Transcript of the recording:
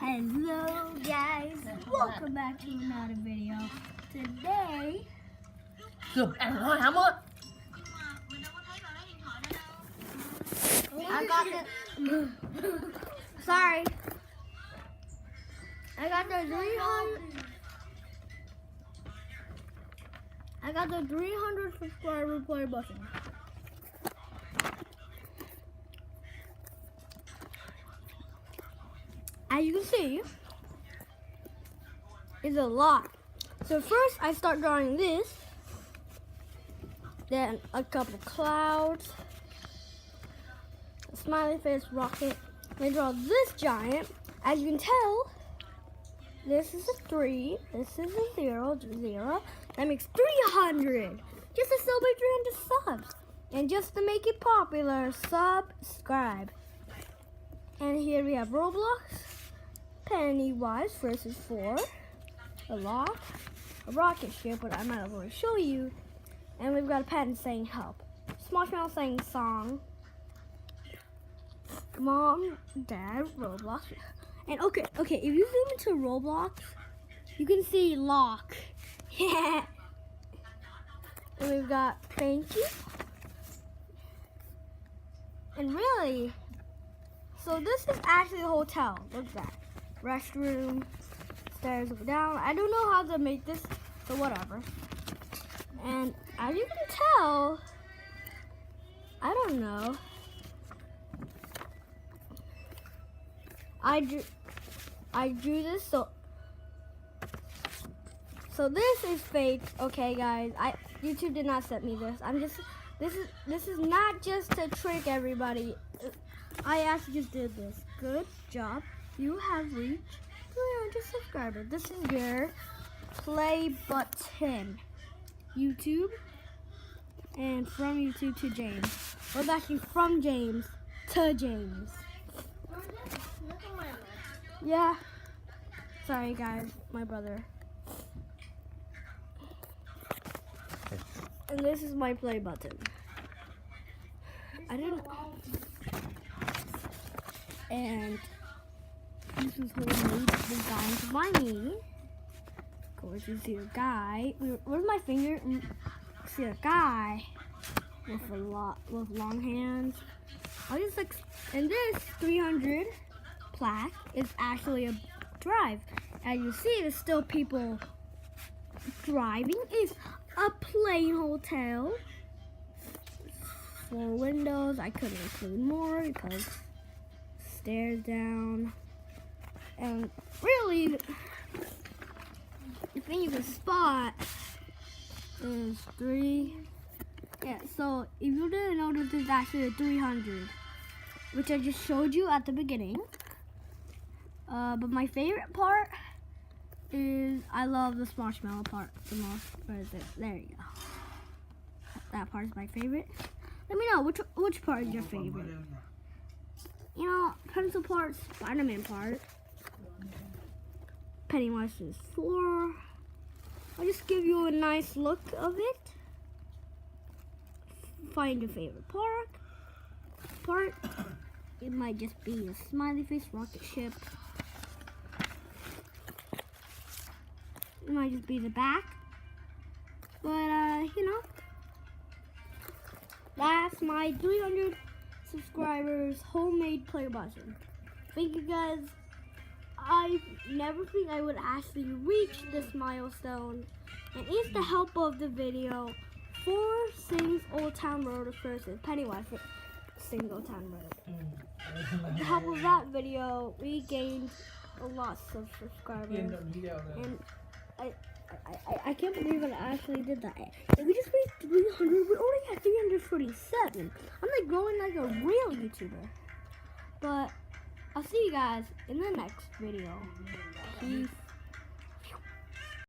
Hello guys, welcome back to another video. Today, I got the sorry. I got the 300 subscriber play button. As you can see, it's a lot. So first I start drawing this, then a couple clouds, a smiley face, rocket. I draw this giant. As you can tell, this is a 3, this is a 0, 0. That makes 300. Just to celebrate 300 subs. And just to make it popular, subscribe. And here we have Roblox. Pennywise versus 4, a lock, a rocket ship, but I might as well show you. And we've got a patent saying help. Smoshmallow saying song. Mom, Dad, Roblox. And okay, if you zoom into Roblox, you can see lock. Yeah. And we've got thank you. And really, so this is actually a hotel. Look at that. Restroom, stairs go down. I don't know how to make this, so whatever. And as you can tell, I don't know. I drew this so this is fake. Okay guys, YouTube did not send me this. This is not just to trick everybody. I actually just did this. Good job. You have reached 300 subscribers. This is your play button. YouTube. And from YouTube to James. Well, actually from James to James. Yeah. Sorry guys, my brother. And this is my play button. I didn't. And this is homemade designed by me. Of course, you see a guy. Where's my finger? See a guy with long hands. And this 300 plaque is actually a drive. As you see, there's still people driving. It's a plain hotel. 4 windows. I couldn't include more because stairs down. And really, the thing you can spot is 3. Yeah, so if you didn't notice, there's actually a 300, which I just showed you at the beginning. But my favorite part is I love the Smoshmallow part the most. Where is it? There you go. That part is my favorite. Let me know which part is your favorite. You know, pencil part, Spider-Man part. Pennywise is 4. I'll just give you a nice look of it. Find your favorite part. It might just be a smiley face, rocket ship. It might just be the back. But you know, that's my 300 subscribers homemade play button. Thank you guys. I never think I would actually reach this milestone, and it's the help of the video 4 sings Old Town Road versus Pennywise sings Old Town Road. With the help of that video, we gained a lot of subscribers, and I can't believe I actually did that. And we just reached 300. We only had 347. I'm like growing like a real YouTuber. But I'll see you guys in the next video. Peace.